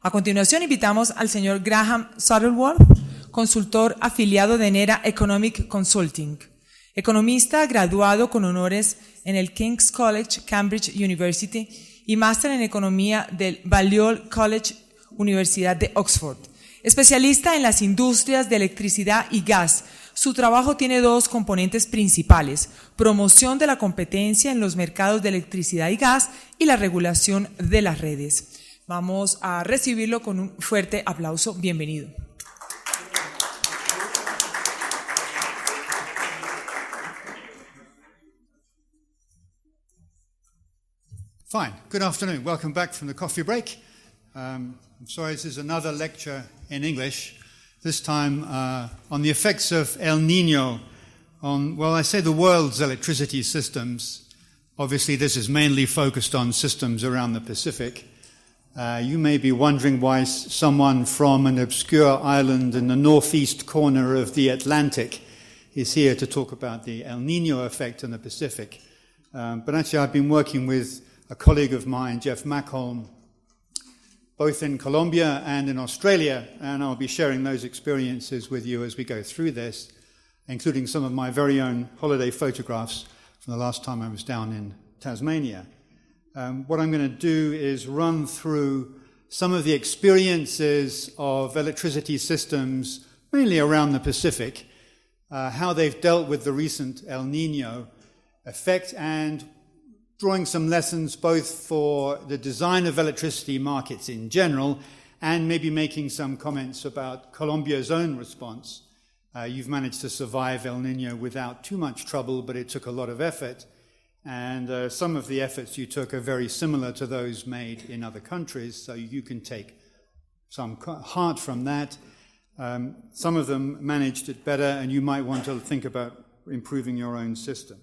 A continuación invitamos al señor Graham Shuttleworth, consultor afiliado de ENERA Economic Consulting, economista graduado con honores en el King's College, Cambridge University y máster en economía del Balliol College, Universidad de Oxford. Especialista en las industrias de electricidad y gas, su trabajo tiene dos componentes principales: promoción de la competencia en los mercados de electricidad y gas y la regulación de las redes. Vamos a recibirlo con un fuerte aplauso. Bienvenido. Fine. Good afternoon. Welcome back from the coffee break. I'm sorry, this is another lecture in English, this time on the effects of El Niño on, well, I say the world's electricity systems. Obviously, this is mainly focused on systems around the Pacific. You may be wondering why someone from an obscure island in the northeast corner of the Atlantic is here to talk about the El Niño effect in the Pacific. But actually, I've been working with a colleague of mine, Jeff Mackholm, both in Colombia and in Australia, and I'll be sharing those experiences with you as we go through this, including some of my very own holiday photographs from the last time I was down in Tasmania. What I'm going to do is run through some of the experiences of electricity systems, mainly around the Pacific, how they've dealt with the recent El Niño effect, and drawing some lessons both for the design of electricity markets in general and maybe making some comments about Colombia's own response. You've managed to survive El Niño without too much trouble, but it took a lot of effort. And some of the efforts you took are very similar to those made in other countries, so you can take some heart from that. Some of them managed it better, and you might want to think about improving your own system.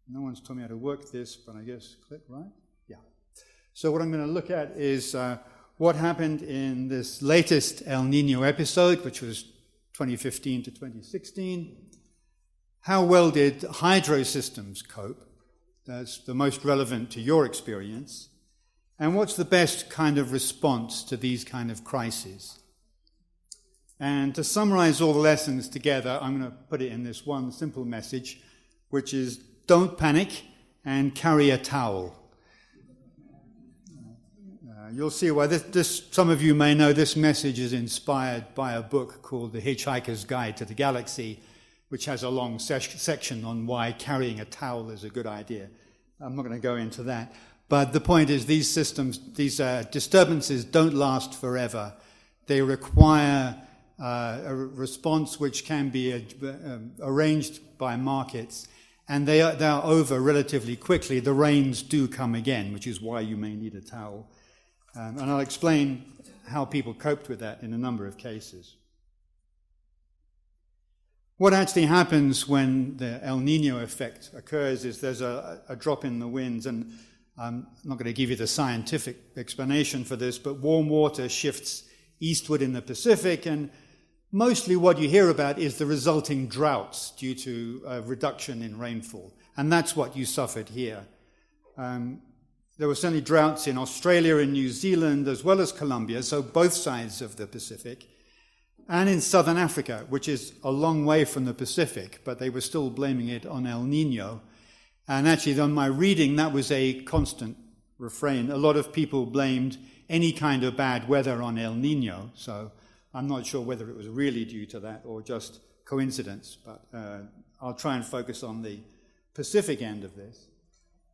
No one's told me how to work this, but I guess click, right? Yeah. So what I'm going to look at is what happened in this latest El Niño episode, which was 2015 to 2016. How well did hydro systems cope? That's the most relevant to your experience. And what's the best kind of response to these kind of crises? And to summarize all the lessons together, I'm going to put it in this one simple message, which is don't panic and carry a towel. You'll see why this, some of you may know this message is inspired by a book called The Hitchhiker's Guide to the Galaxy, which has a long section on why carrying a towel is a good idea. I'm not going to go into that. But the point is these systems, these disturbances don't last forever. They require a response which can be arranged by markets. And they are over relatively quickly. The rains do come again, which is why you may need a towel. And I'll explain how people coped with that in a number of cases. What actually happens when the El Niño effect occurs is there's a drop in the winds, and I'm not going to give you the scientific explanation for this, but warm water shifts eastward in the Pacific, and mostly what you hear about is the resulting droughts due to a reduction in rainfall. And that's what you suffered here. There were certainly droughts in Australia and New Zealand as well as Colombia, so both sides of the Pacific, and in southern Africa, which is a long way from the Pacific, but they were still blaming it on El Niño. And actually, on my reading, that was a constant refrain. A lot of people blamed any kind of bad weather on El Niño, so I'm not sure whether it was really due to that or just coincidence, but I'll try and focus on the Pacific end of this.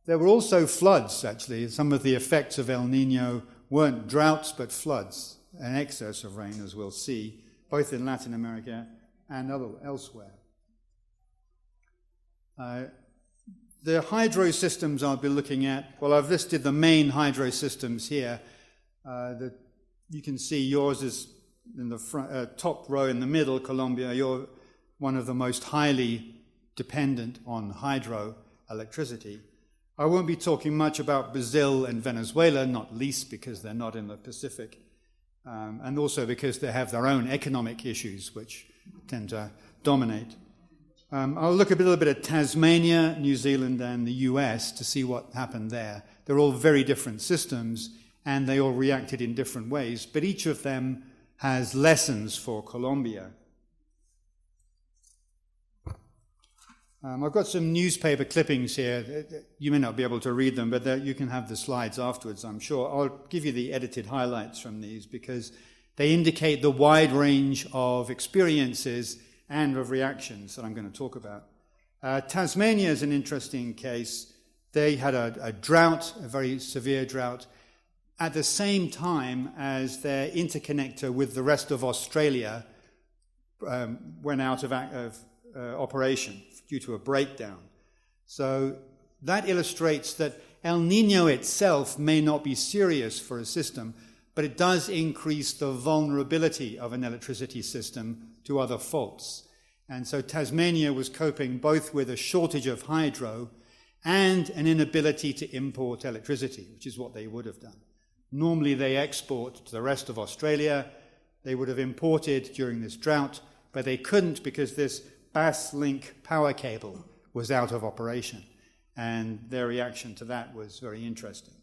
There were also floods, actually. Some of the effects of El Niño weren't droughts, but floods, an excess of rain, as we'll see, both in Latin America and elsewhere. The hydro systems I'll be looking at, well, I've listed the main hydro systems here. You can see yours is in the front, top row in the middle, Colombia. You're one of the most highly dependent on hydro electricity. I won't be talking much about Brazil and Venezuela, not least because they're not in the Pacific, and also because they have their own economic issues which tend to dominate. I'll look a little bit at Tasmania, New Zealand, and the US to see what happened there. They're all very different systems, and they all reacted in different ways, but each of them has lessons for Colombia. I've got some newspaper clippings here. You may not be able to read them, but you can have the slides afterwards, I'm sure. I'll give you the edited highlights from these because they indicate the wide range of experiences and of reactions that I'm going to talk about. Tasmania is an interesting case. They had a drought, a very severe drought, at the same time as their interconnector with the rest of Australia went out of operation due to a breakdown. So that illustrates that El Nino itself may not be serious for a system, but it does increase the vulnerability of an electricity system to other faults. And so Tasmania was coping both with a shortage of hydro and an inability to import electricity, which is what they would have done. Normally they export to the rest of Australia. They would have imported during this drought, but they couldn't because this Bass Link power cable was out of operation. And their reaction to that was very interesting.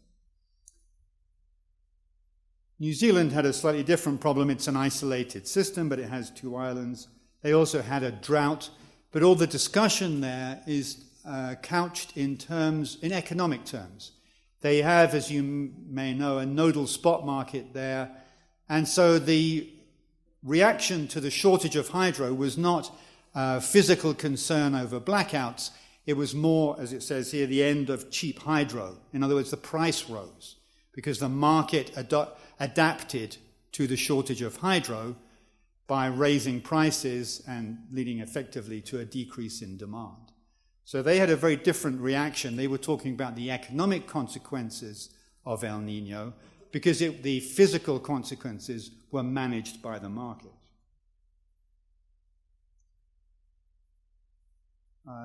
New Zealand had a slightly different problem. It's an isolated system, but it has 2 islands. They also had a drought, but all the discussion there is couched in economic terms. They have, as you may know, a nodal spot market there, and so the reaction to the shortage of hydro was not physical concern over blackouts. It was more, as it says here, the end of cheap hydro. In other words, the price rose because the market adapted to the shortage of hydro by raising prices and leading effectively to a decrease in demand. So they had a very different reaction. They were talking about the economic consequences of El Nino because the physical consequences were managed by the market.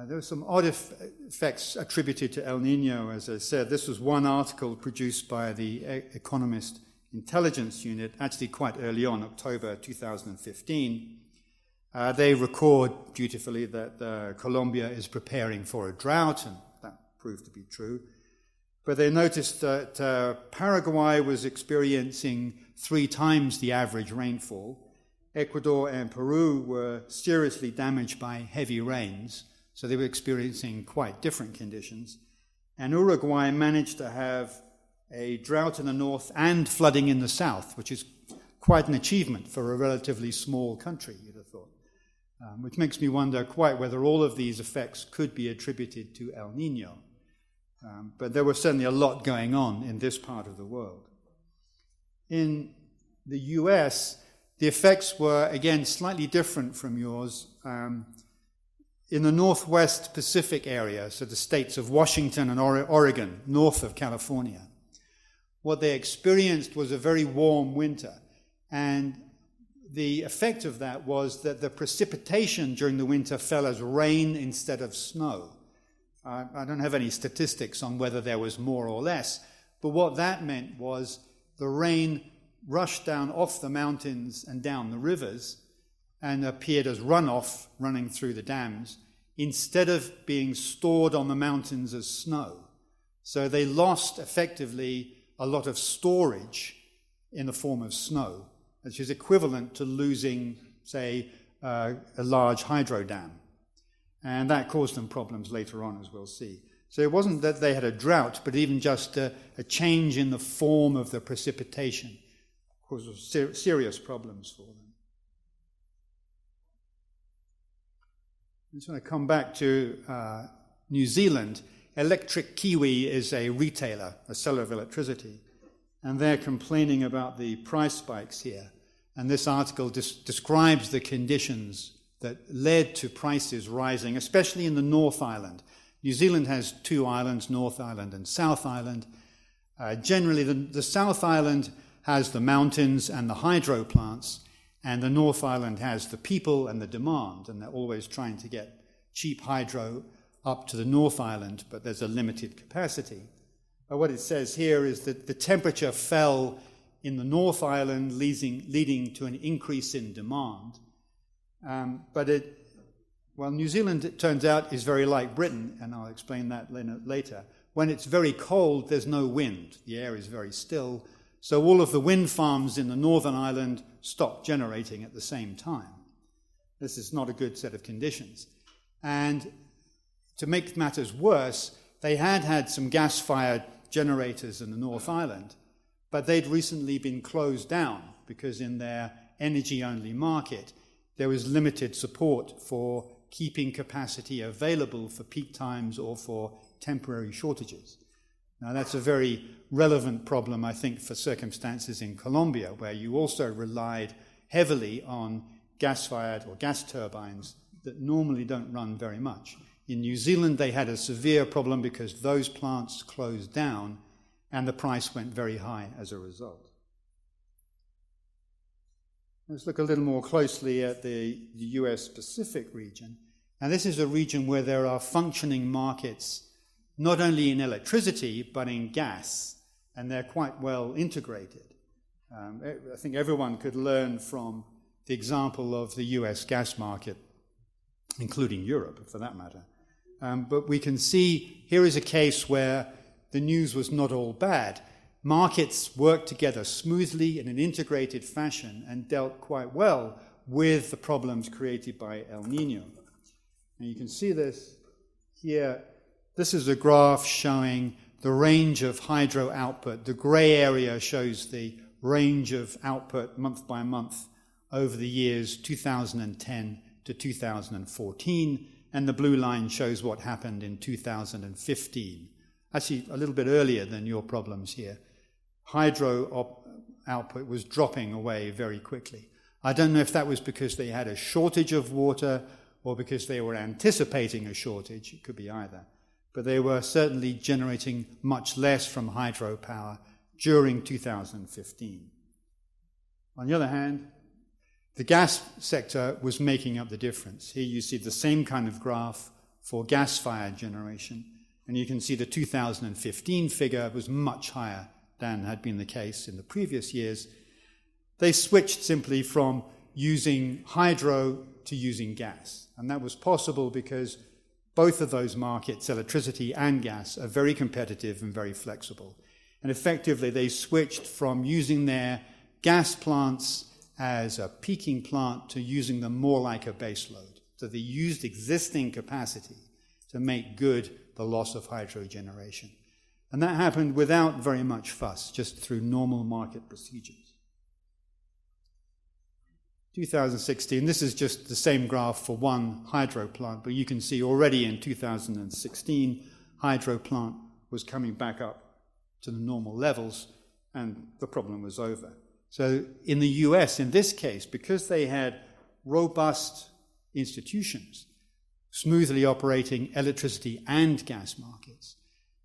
There were some odd effects attributed to El Nino, as I said. This was one article produced by the Economist Intelligence Unit, actually quite early on, October 2015. They record dutifully that Colombia is preparing for a drought, and that proved to be true. But they noticed that Paraguay was experiencing 3 times the average rainfall. Ecuador and Peru were seriously damaged by heavy rains, so they were experiencing quite different conditions. And Uruguay managed to have a drought in the north and flooding in the south, which is quite an achievement for a relatively small country, you'd have thought. Which makes me wonder quite whether all of these effects could be attributed to El Nino. But there was certainly a lot going on in this part of the world. In the US, the effects were, again, slightly different from yours. In the Northwest Pacific area, so the states of Washington and Oregon, north of California, what they experienced was a very warm winter. And the effect of that was that the precipitation during the winter fell as rain instead of snow. I don't have any statistics on whether there was more or less, but what that meant was the rain rushed down off the mountains and down the rivers and appeared as runoff running through the dams instead of being stored on the mountains as snow. So they lost effectively a lot of storage in the form of snow, which is equivalent to losing, say, a large hydro dam. And that caused them problems later on, as we'll see. So it wasn't that they had a drought, but even just a change in the form of the precipitation caused serious problems for them. I just want to come back to New Zealand. Electric Kiwi is a retailer, a seller of electricity, and they're complaining about the price spikes here. And this article describes the conditions that led to prices rising, especially in the North Island. New Zealand has 2 islands, North Island and South Island. Generally, the South Island has the mountains and the hydro plants, and the North Island has the people and the demand, and they're always trying to get cheap hydro up to the North Island, but there's a limited capacity. But what it says here is that the temperature fell in the North Island, leading to an increase in demand. New Zealand, it turns out, is very like Britain, and I'll explain that later. When it's very cold, there's no wind. The air is very still, So all of the wind farms in the Northern Ireland stopped generating at the same time. This is not a good set of conditions. And to make matters worse, they had some gas-fired generators in the North Island, but they'd recently been closed down because in their energy-only market, there was limited support for keeping capacity available for peak times or for temporary shortages. Now, that's a very relevant problem, I think, for circumstances in Colombia, where you also relied heavily on gas-fired or gas turbines that normally don't run very much. In New Zealand, they had a severe problem because those plants closed down and the price went very high as a result. Let's look a little more closely at the US Pacific region. Now, this is a region where there are functioning markets not only in electricity but in gas, and they're quite well integrated. I think everyone could learn from the example of the US gas market, including Europe, for that matter. But we can see here is a case where the news was not all bad. Markets worked together smoothly in an integrated fashion and dealt quite well with the problems created by El Nino. And you can see this here. This is a graph showing the range of hydro output. The grey area shows the range of output month by month over the years 2010 to 2014, and the blue line shows what happened in 2015. Actually, a little bit earlier than your problems here. Hydro output was dropping away very quickly. I don't know if that was because they had a shortage of water or because they were anticipating a shortage. It could be either. But they were certainly generating much less from hydropower during 2015. On the other hand, the gas sector was making up the difference. Here you see the same kind of graph for gas-fired generation, and you can see the 2015 figure was much higher than had been the case in the previous years. They switched simply from using hydro to using gas, and that was possible because both of those markets, electricity and gas, are very competitive and very flexible. And effectively, they switched from using their gas plants as a peaking plant to using them more like a base load. So they used existing capacity to make good the loss of hydro generation. And that happened without very much fuss, just through normal market procedures. 2016, this is just the same graph for one hydro plant, but you can see already in 2016, hydro plant was coming back up to the normal levels, and the problem was over. So in the US, in this case, because they had robust institutions, smoothly operating electricity and gas markets,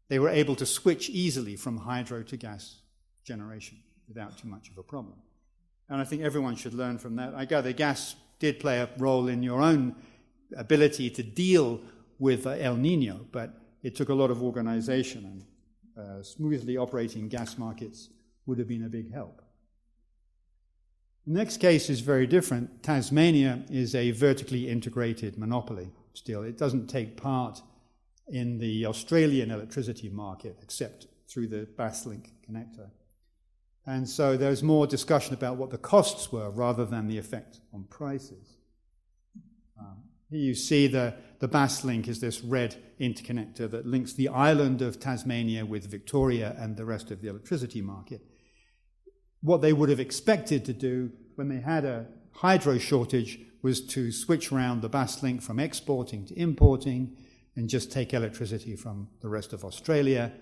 they were able to switch easily from hydro to gas generation without too much of a problem. And I think everyone should learn from that. I gather gas did play a role in your own ability to deal with El Nino, but it took a lot of organization, and smoothly operating gas markets would have been a big help. The next case is very different. Tasmania is a vertically integrated monopoly still. It doesn't take part in the Australian electricity market except through the Basslink connector. And so there's more discussion about what the costs were rather than the effect on prices. Here you see the Basslink is this red interconnector that links the island of Tasmania with Victoria and the rest of the electricity market. What they would have expected to do when they had a hydro shortage was to switch around the Basslink from exporting to importing and just take electricity from the rest of Australia.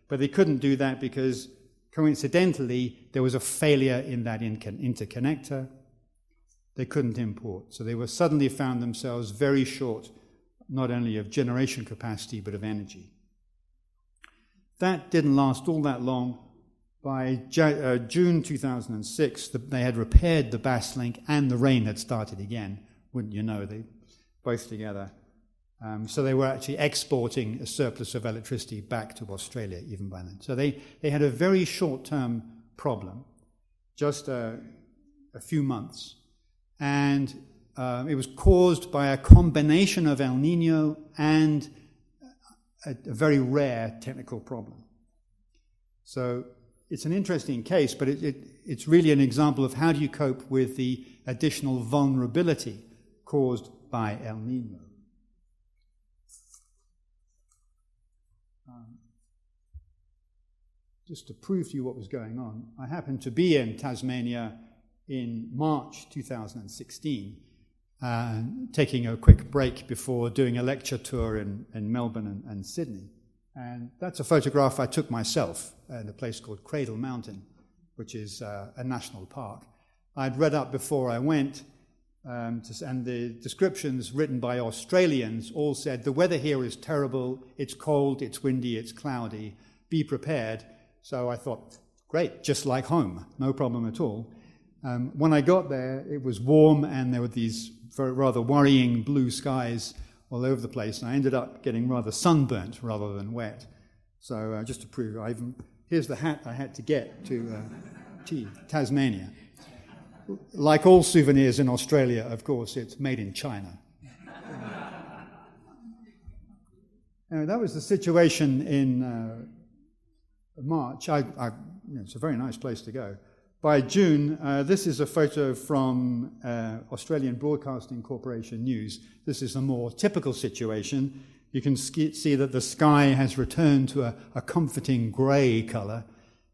But they couldn't do that because coincidentally, there was a failure in that interconnector. They couldn't import. So they were suddenly found themselves very short, not only of generation capacity, but of energy. That didn't last all that long. By June 2006, they had repaired the Basslink and the rain had started again. Wouldn't you know, they both together. So they were actually exporting a surplus of electricity back to Australia even by then. So they had a very short-term problem, just a few months. And it was caused by a combination of El Nino and a very rare technical problem. So it's an interesting case, but it's really an example of how do you cope with the additional vulnerability caused by El Nino. Just to prove to you what was going on, I happened to be in Tasmania in March 2016, taking a quick break before doing a lecture tour in Melbourne and Sydney. And that's a photograph I took myself at a place called Cradle Mountain, which is a national park. I'd read up before I went, and the descriptions written by Australians all said, the weather here is terrible, it's cold, it's windy, it's cloudy, be prepared. So I thought, great, just like home, no problem at all. When I got there, it was warm and there were these rather worrying blue skies all over the place, and I ended up getting rather sunburnt rather than wet. So just to prove, here's the hat I had to get to Tasmania. Like all souvenirs in Australia, of course, it's made in China. That was the situation in March. It's a very nice place to go. By June, this is a photo from Australian Broadcasting Corporation News. This is a more typical situation. You can see that the sky has returned to a comforting grey colour,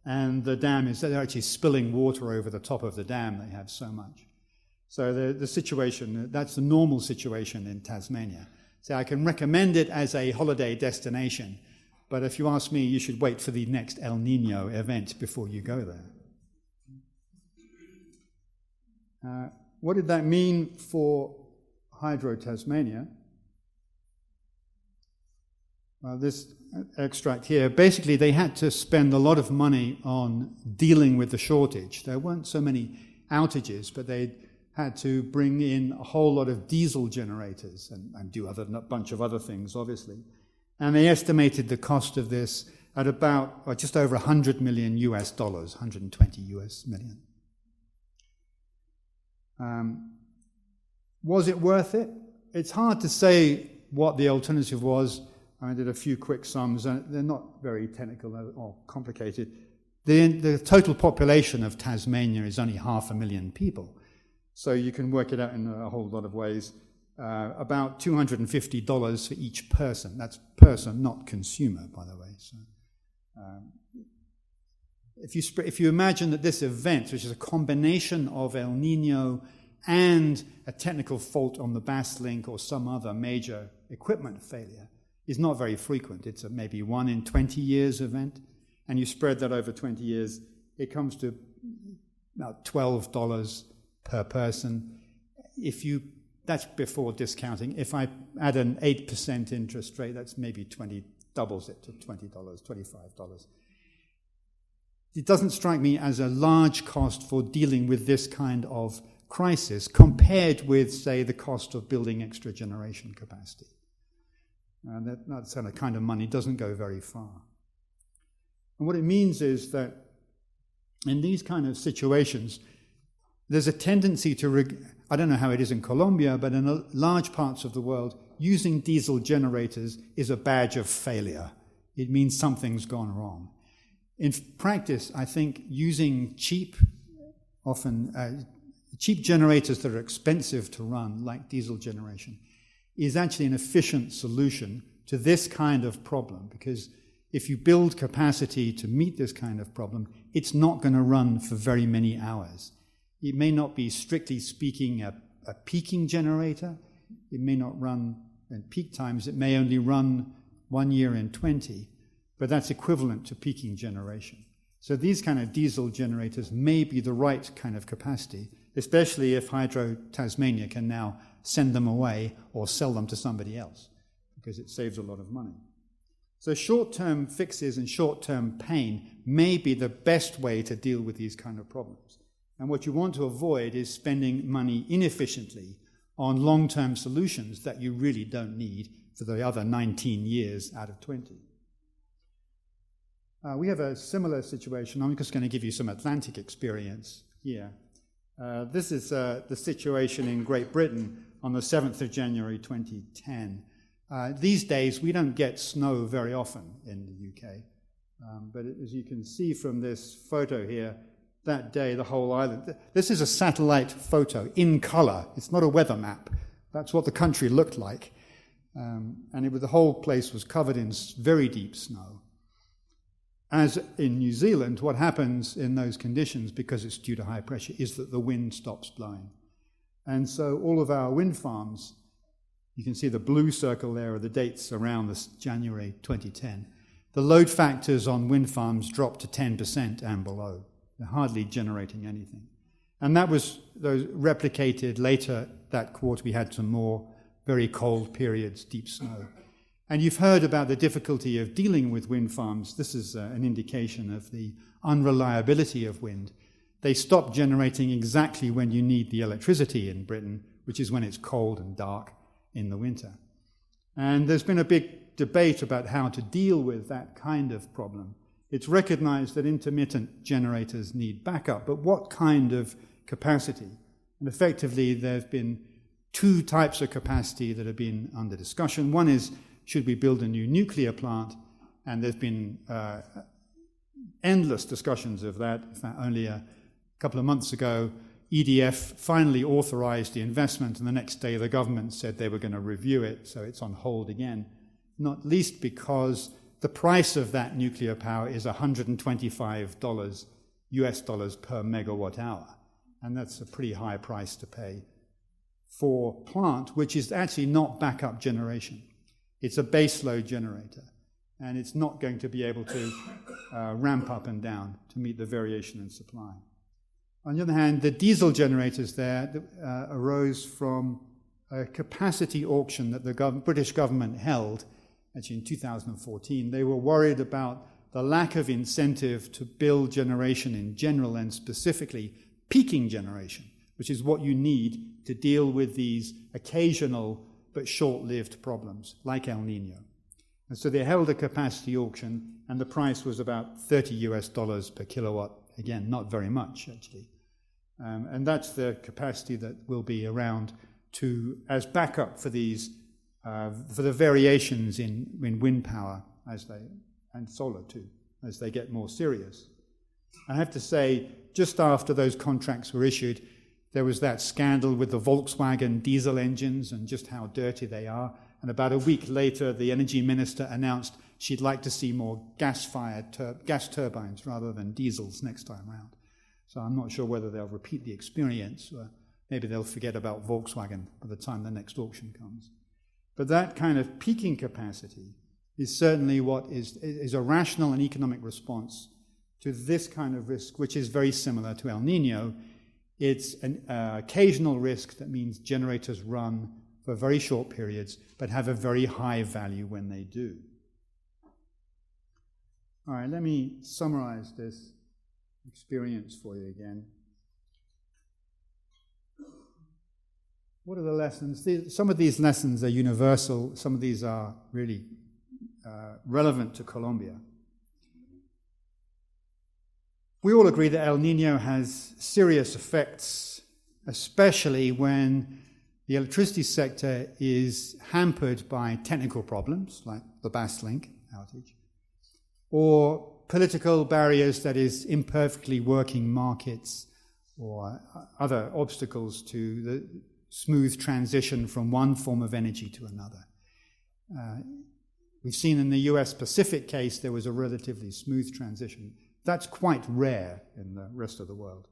and the dam they're actually spilling water over the top of the dam. They have so much. So the situation, that's the normal situation in Tasmania. So I can recommend it as a holiday destination, but if you ask me, you should wait for the next El Nino event before you go there. What did that mean for Hydro Tasmania? This extract here, basically they had to spend a lot of money on dealing with the shortage. There weren't so many outages, but they had to bring in a whole lot of diesel generators and do a bunch of other things, obviously. And they estimated the cost of this at about just over $100 million US dollars, 120 US million. Was it worth it? It's hard to say what the alternative was. I did a few quick sums, and they're not very technical or complicated. The total population of Tasmania is only 500,000 people, so you can work it out in a whole lot of ways. About $250 for each person. That's person, not consumer, by the way. So, if you imagine that this event, which is a combination of El Nino and a technical fault on the Bass Link or some other major equipment failure, is not very frequent. It's a maybe 1 in 20 years event, and you spread that over 20 years, it comes to about $12 per person. That's before discounting. If I add an 8% interest rate, that's maybe doubles it to $20, $25. It doesn't strike me as a large cost for dealing with this kind of crisis compared with, say, the cost of building extra generation capacity. That kind of money doesn't go very far. And what it means is that in these kind of situations, there's a tendency to, I don't know how it is in Colombia, but in large parts of the world, using diesel generators is a badge of failure. It means something's gone wrong. In practice, I think using cheap generators that are expensive to run, like diesel generation, is actually an efficient solution to this kind of problem, because if you build capacity to meet this kind of problem, it's not going to run for very many hours. It may not be, strictly speaking, a peaking generator. It may not run in peak times. It may only run 1 year in 20, but that's equivalent to peaking generation. So these kind of diesel generators may be the right kind of capacity, especially if Hydro Tasmania can now send them away or sell them to somebody else, because it saves a lot of money. So short-term fixes and short-term pain may be the best way to deal with these kind of problems. And what you want to avoid is spending money inefficiently on long-term solutions that you really don't need for the other 19 years out of 20. We have a similar situation. I'm just going to give you some Atlantic experience here. This is the situation in Great Britain on the 7th of January 2010. These days, we don't get snow very often in the UK. But as you can see from this photo here, that day the whole island, this is a satellite photo in color. It's not a weather map. That's what the country looked like. The whole place was covered in very deep snow. As in New Zealand, what happens in those conditions, because it's due to high pressure, is that the wind stops blowing. And so all of our wind farms, you can see the blue circle there are the dates around this January 2010. The load factors on wind farms dropped to 10% and below. They're hardly generating anything. And that was replicated later that quarter. We had some more very cold periods, deep snow. And you've heard about the difficulty of dealing with wind farms. This is an indication of the unreliability of wind. They stop generating exactly when you need the electricity in Britain, which is when it's cold and dark in the winter. And there's been a big debate about how to deal with that kind of problem. It's recognized that intermittent generators need backup, but what kind of capacity? And effectively, there have been two types of capacity that have been under discussion. One is, should we build a new nuclear plant? And there's been endless discussions of that. In fact, only a couple of months ago, EDF finally authorized the investment, and the next day the government said they were going to review it, so it's on hold again, not least because the price of that nuclear power is $125 US dollars per megawatt hour, and that's a pretty high price to pay for a plant which is actually not backup generation. It's a baseload generator, and it's not going to be able to ramp up and down to meet the variation in supply. On the other hand, the diesel generators there arose from a capacity auction that the British government held, actually in 2014. They were worried about the lack of incentive to build generation in general and specifically peaking generation, which is what you need to deal with these occasional but short-lived problems, like El Nino. And so they held a capacity auction, and the price was about $30 US dollars per kilowatt. Again, not very much, actually. And that's the capacity that will be around as backup for these, for the variations in wind power and solar too, as they get more serious. I have to say, just after those contracts were issued, there was that scandal with the Volkswagen diesel engines and just how dirty they are. And about a week later, the energy minister announced she'd like to see more gas turbines rather than diesels next time round. So I'm not sure whether they'll repeat the experience, or maybe they'll forget about Volkswagen by the time the next auction comes. But that kind of peaking capacity is certainly what is a rational and economic response to this kind of risk, which is very similar to El Nino. It's an occasional risk that means generators run for very short periods, but have a very high value when they do. All right, let me summarize this experience for you again. What are the lessons? Some of these lessons are universal. Some of these are really relevant to Colombia. We all agree that El Nino has serious effects, especially when the electricity sector is hampered by technical problems, like the Basslink outage, or political barriers, that is, imperfectly working markets, or other obstacles to the smooth transition from one form of energy to another. We've seen in the US Pacific case there was a relatively smooth transition. That's quite rare in the rest of the world.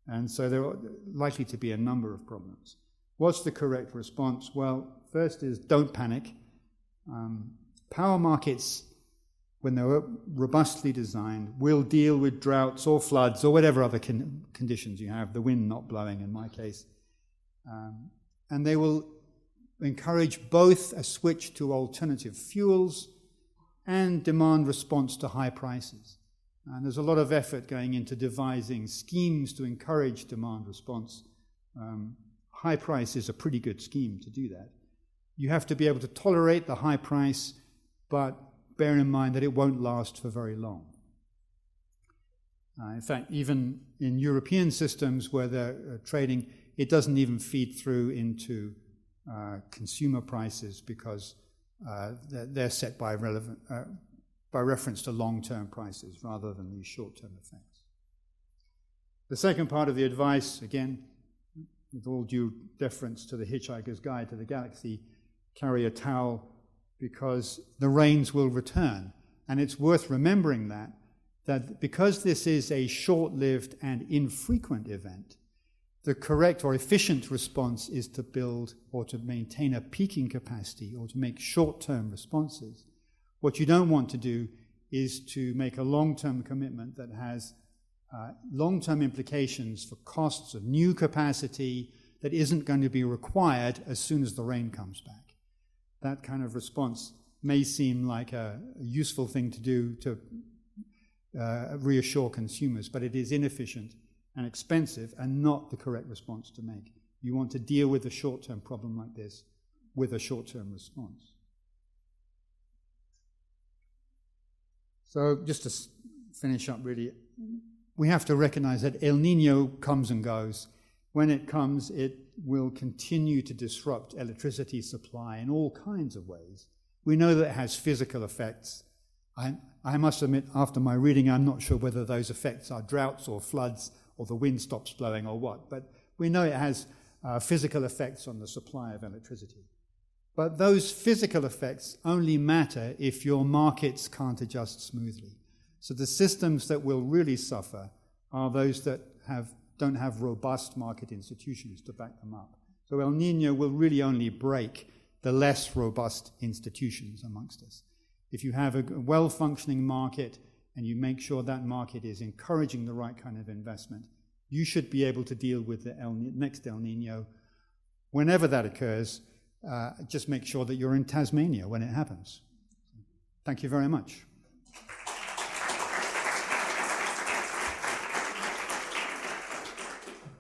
And so there are likely to be a number of problems. What's the correct response? Well, first is don't panic. Power markets, when they're robustly designed, will deal with droughts or floods or whatever other conditions you have, the wind not blowing in my case. And they will encourage both a switch to alternative fuels and demand response to high prices. And there's a lot of effort going into devising schemes to encourage demand response. High price is a pretty good scheme to do that. You have to be able to tolerate the high price, but bear in mind that it won't last for very long. In fact, even in European systems where they're trading, it doesn't even feed through into consumer prices because they're set by by reference to long-term prices rather than these short-term effects. The second part of the advice, again, with all due deference to the Hitchhiker's Guide to the Galaxy, carry a towel because the rains will return. And it's worth remembering that because this is a short-lived and infrequent event, the correct or efficient response is to build or to maintain a peaking capacity or to make short-term responses. What you don't want to do is to make a long-term commitment that has long-term implications for costs of new capacity that isn't going to be required as soon as the rain comes back. That kind of response may seem like a useful thing to do to reassure consumers, but it is inefficient and expensive and not the correct response to make. You want to deal with a short-term problem like this with a short-term response. So just to finish up really, we have to recognize that El Niño comes and goes. When it comes, it will continue to disrupt electricity supply in all kinds of ways. We know that it has physical effects. I must admit, after my reading, I'm not sure whether those effects are droughts or floods or the wind stops blowing or what, but we know it has physical effects on the supply of electricity. But those physical effects only matter if your markets can't adjust smoothly. So the systems that will really suffer are those that don't have robust market institutions to back them up. So El Niño will really only break the less robust institutions amongst us. If you have a well-functioning market and you make sure that market is encouraging the right kind of investment, you should be able to deal with the next El Niño whenever that occurs. Just make sure that you're in Tasmania when it happens. Thank you very much.